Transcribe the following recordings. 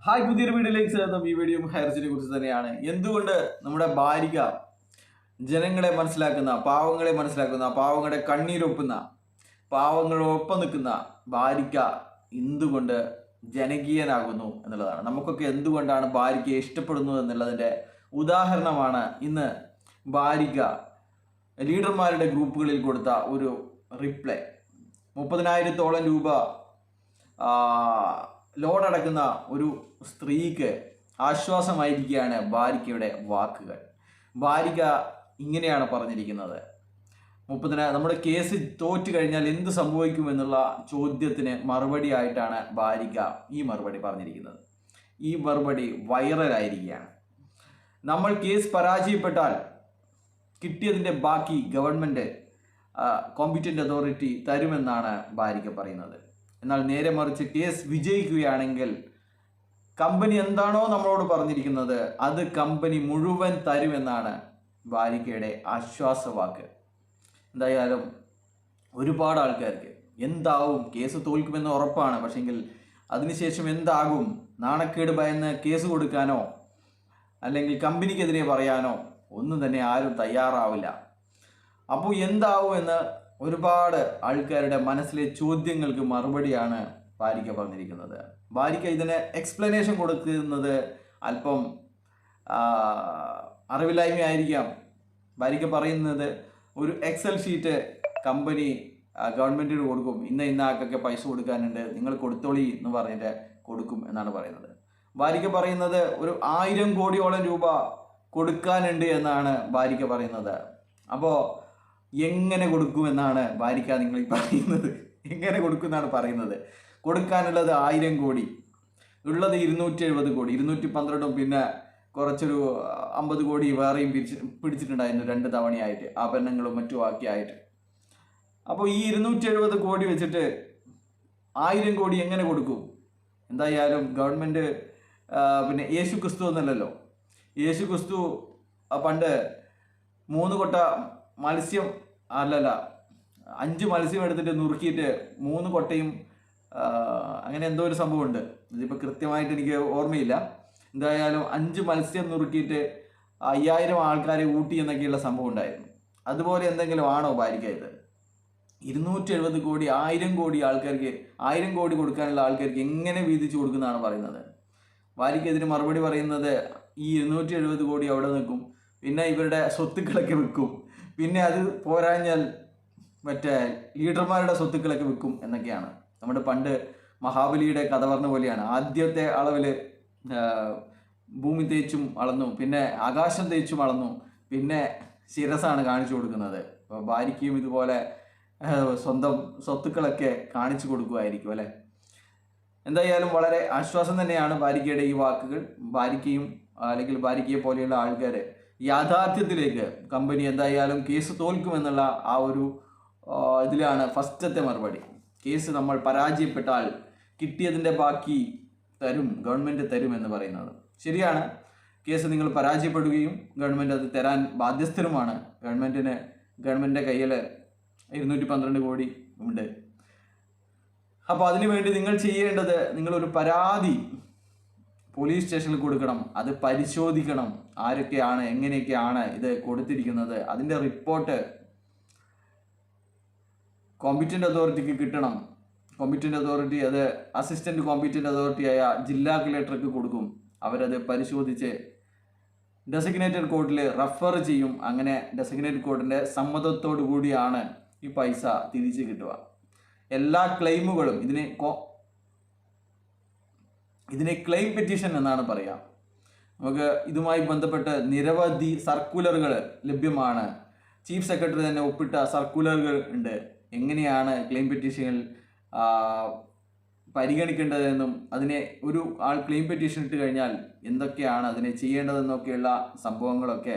Hi, പുതിയൊരു വീഡിയോയിലേക്ക് സ്വാഗതം. ഈ വീഡിയോ ഹൈറേഞ്ചിനെ കുറിച്ച് തന്നെയാണ്. എന്തുകൊണ്ട് നമ്മുടെ ഭാര്യ ജനങ്ങളെ മനസ്സിലാക്കുന്ന, പാവങ്ങളെ മനസ്സിലാക്കുന്ന, പാവങ്ങളുടെ കണ്ണീരൊപ്പുന്ന, പാവങ്ങളൊപ്പം നിൽക്കുന്ന ഭാര്യ എന്തുകൊണ്ട് ജനകീയനാകുന്നു എന്നുള്ളതാണ്. നമുക്കൊക്കെ എന്തുകൊണ്ടാണ് ഭാര്യയെ ഇഷ്ടപ്പെടുന്നത് എന്നുള്ളതിൻ്റെ ഉദാഹരണമാണ് ഇന്ന് ഭാര്യ ലീഡർമാരുടെ ഗ്രൂപ്പുകളിൽ കൊടുത്ത ഒരു റിപ്ലൈ. 30,000-ഓളം രൂപ ലോൺ അടക്കുന്ന ഒരു സ്ത്രീക്ക് ആശ്വാസമായിരിക്കുകയാണ് ഭാര്യയുടെ വാക്കുകൾ. ഭാര്യ ഇങ്ങനെയാണ് പറഞ്ഞിരിക്കുന്നത്. നമ്മുടെ കേസ് തോറ്റു കഴിഞ്ഞാൽ എന്ത് സംഭവിക്കുമെന്നുള്ള ചോദ്യത്തിന് മറുപടി ആയിട്ടാണ് ഭാര്യ ഈ മറുപടി പറഞ്ഞിരിക്കുന്നത്. ഈ മറുപടി വൈറലായിരിക്കുകയാണ്. നമ്മൾ കേസ് പരാജയപ്പെട്ടാൽ കിട്ടിയതിൻ്റെ ബാക്കി ഗവൺമെൻറ് കോമ്പീറ്റൻ്റ് അതോറിറ്റി തരുമെന്നാണ് ഭാര്യ പറയുന്നത്. എന്നാൽ നേരെ മറിച്ച് കേസ് വിജയിക്കുകയാണെങ്കിൽ കമ്പനി എന്താണോ നമ്മളോട് പറഞ്ഞിരിക്കുന്നത് അത് കമ്പനി മുഴുവൻ തരുമെന്നാണ് ഭാര്യയുടെ ആശ്വാസവാക്ക്. എന്തായാലും ഒരുപാട് ആൾക്കാർക്ക് എന്താവും, കേസ് തോൽക്കുമെന്ന് ഉറപ്പാണ്. പക്ഷെങ്കിൽ അതിനുശേഷം എന്താകും, നാണക്കേട് ഭയന്ന് കേസ് കൊടുക്കാനോ അല്ലെങ്കിൽ കമ്പനിക്കെതിരെ പറയാനോ ഒന്നും തന്നെ ആരും തയ്യാറാവില്ല. അപ്പോൾ എന്താവുമെന്ന് ഒരുപാട് ആൾക്കാരുടെ മനസ്സിലെ ചോദ്യങ്ങൾക്ക് മറുപടിയാണ് ഭാര്യ പറഞ്ഞിരിക്കുന്നത്. ഭാര്യ ഇതിന് എക്സ്പ്ലനേഷൻ കൊടുക്കുന്നത് അല്പം അറിവില്ലായ്മയായിരിക്കാം. ഭാര്യ പറയുന്നത് ഒരു എക്സൽ ഷീറ്റ് കമ്പനി ഗവൺമെൻറ്റിന് കൊടുക്കും, ഇന്ന ആൾക്കൊക്കെ പൈസ കൊടുക്കാനുണ്ട്, നിങ്ങൾ കൊടുത്തോളി എന്ന് പറഞ്ഞിട്ട് കൊടുക്കും എന്നാണ് പറയുന്നത്. ഭാര്യ പറയുന്നത് ഒരു 1000 കോടിയോളം രൂപ കൊടുക്കാനുണ്ട് എന്നാണ് ഭാര്യ പറയുന്നത്. അപ്പോൾ എങ്ങനെ കൊടുക്കുമെന്നാണ് ഭാര്യ നിങ്ങൾ പറയുന്നത്? എങ്ങനെ കൊടുക്കുമെന്നാണ് പറയുന്നത്? കൊടുക്കാനുള്ളത് 1000 കോടി, ഉള്ളത് 270 കോടി, 212 പിന്നെ കുറച്ചൊരു 50 കോടി വേറെയും പിടിച്ചിട്ടുണ്ടായിരുന്നു 2 തവണയായിട്ട്, ആഭരണങ്ങളും മറ്റും ആക്കിയായിട്ട്. അപ്പോൾ ഈ 270 കോടി വെച്ചിട്ട് 1000 കോടി എങ്ങനെ കൊടുക്കും? എന്തായാലും ഗവൺമെൻറ് പിന്നെ യേശു ക്രിസ്തു എന്നല്ലല്ലോ. യേശു ക്രിസ്തു പണ്ട് 3 കൊട്ട മത്സ്യം 5 മത്സ്യം എടുത്തിട്ട് നുറുക്കിയിട്ട് 3 കൊട്ടയും അങ്ങനെ എന്തോ ഒരു സംഭവമുണ്ട്. ഇതിപ്പോൾ കൃത്യമായിട്ട് എനിക്ക് ഓർമ്മയില്ല. എന്തായാലും 5 മത്സ്യം നുറുക്കിയിട്ട് 5000 ആൾക്കാരെ ഊട്ടി എന്നൊക്കെയുള്ള സംഭവം ഉണ്ടായിരുന്നു. അതുപോലെ എന്തെങ്കിലും ആണോ ഭാര്യ ഇത്? 270 കോടി, 1000 കോടി ആൾക്കാർക്ക്, 1000 കോടി കൊടുക്കാനുള്ള ആൾക്കാർക്ക് എങ്ങനെ വീതിച്ചു കൊടുക്കുന്നതാണ് പറയുന്നത്. ഭാര്യയ്ക്ക് ഇതിന് മറുപടി പറയുന്നത് ഈ 270 കോടി അവിടെ നിൽക്കും, പിന്നെ ഇവരുടെ സ്വത്തുക്കളൊക്കെ വിൽക്കും, പിന്നെ അത് പോരാഞ്ഞാൽ മറ്റേ ലീഡർമാരുടെ സ്വത്തുക്കളൊക്കെ വിൽക്കും എന്നൊക്കെയാണ്. നമ്മുടെ പണ്ട് മഹാബലിയുടെ കഥ പറഞ്ഞ പോലെയാണ്. ആദ്യത്തെ അളവിൽ ഭൂമി തേച്ചും അളന്നു, പിന്നെ ആകാശം തേച്ചും അളന്നു, പിന്നെ ശിരസാണ് കാണിച്ചു കൊടുക്കുന്നത്. അപ്പോൾ ഭാര്യയ്ക്കും ഇതുപോലെ സ്വന്തം സ്വത്തുക്കളൊക്കെ കാണിച്ചു കൊടുക്കുമായിരിക്കും അല്ലേ. എന്തായാലും വളരെ ആശ്വാസം തന്നെയാണ് ഭാര്യയുടെ ഈ വാക്കുകൾ. ഭാര്യയ്ക്കും അല്ലെങ്കിൽ ഭാര്യയെ പോലെയുള്ള ആൾക്കാർ യാഥാർത്ഥ്യത്തിലേക്ക്, കമ്പനി എന്തായാലും കേസ് തോൽക്കുമെന്നുള്ള ആ ഒരു ഇതിലാണ് ഫസ്റ്റത്തെ മറുപടി. കേസ് നമ്മൾ പരാജയപ്പെട്ടാൽ കിട്ടിയതിൻ്റെ ബാക്കി ഗവൺമെൻറ് തരും എന്ന് പറയുന്നത് ശരിയാണ്. കേസ് നിങ്ങൾ പരാജയപ്പെടുകയും ഗവൺമെൻറ് അത് തരാൻ ബാധ്യസ്ഥരുമാണ്. ഗവൺമെൻറ്റിൻ്റെ കയ്യിൽ 212 കോടി ഉണ്ട്. അപ്പോൾ അതിനുവേണ്ടി നിങ്ങൾ ചെയ്യേണ്ടത്, നിങ്ങളൊരു പരാതി പോലീസ് സ്റ്റേഷനിൽ കൊടുക്കണം. അത് പരിശോധിക്കണം, ആരൊക്കെയാണ് എങ്ങനെയൊക്കെയാണ് ഇത് കൊടുത്തിരിക്കുന്നത്. അതിൻ്റെ റിപ്പോർട്ട് കോമ്പീറ്റൻ്റ് അതോറിറ്റിക്ക് കിട്ടണം. കോമ്പീറ്റൻ്റ് അതോറിറ്റി അത് അസിസ്റ്റൻറ്റ് കോമ്പീറ്റൻ്റ് അതോറിറ്റിയായ ജില്ലാ കളക്ടർക്ക് കൊടുക്കും. അവരത് പരിശോധിച്ച് ഡെസിഗ്നേറ്റഡ് കോർട്ടിൽ റെഫർ ചെയ്യും. അങ്ങനെ ഡെസിഗ്നേറ്റഡ് കോർട്ടിൻ്റെ സമ്മതത്തോടു കൂടിയാണ് ഈ പൈസ തിരിച്ച് കിട്ടുക. എല്ലാ ക്ലെയിമുകളും ഇതിനെ ക്ലെയിം പെറ്റീഷൻ എന്നാണ് പറയുക. നമുക്ക് ഇതുമായി ബന്ധപ്പെട്ട് നിരവധി സർക്കുലറുകൾ ലഭ്യമാണ്. ചീഫ് സെക്രട്ടറി തന്നെ ഒപ്പിട്ട സർക്കുലറുകൾ ഉണ്ട്. എങ്ങനെയാണ് ക്ലെയിം പെറ്റീഷനുകൾ പരിഗണിക്കേണ്ടതെന്നും അതിനെ ഒരു ആൾ ക്ലെയിം പെറ്റീഷൻ ഇട്ട് കഴിഞ്ഞാൽ എന്തൊക്കെയാണ് അതിനെ ചെയ്യേണ്ടതെന്നൊക്കെയുള്ള സംഭവങ്ങളൊക്കെ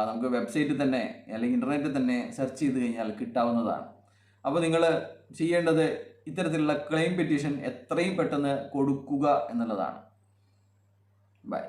നമുക്ക് വെബ്സൈറ്റിൽ തന്നെ അല്ലെങ്കിൽ ഇൻ്റർനെറ്റിൽ തന്നെ സെർച്ച് ചെയ്ത് കഴിഞ്ഞാൽ കിട്ടാവുന്നതാണ്. അപ്പോൾ നിങ്ങൾ ചെയ്യേണ്ടത് ഇത്തരത്തിലുള്ള ക്ലെയിം പെറ്റീഷൻ എത്രയും പെട്ടെന്ന് കൊടുക്കുക എന്നുള്ളതാണ്. ബൈ.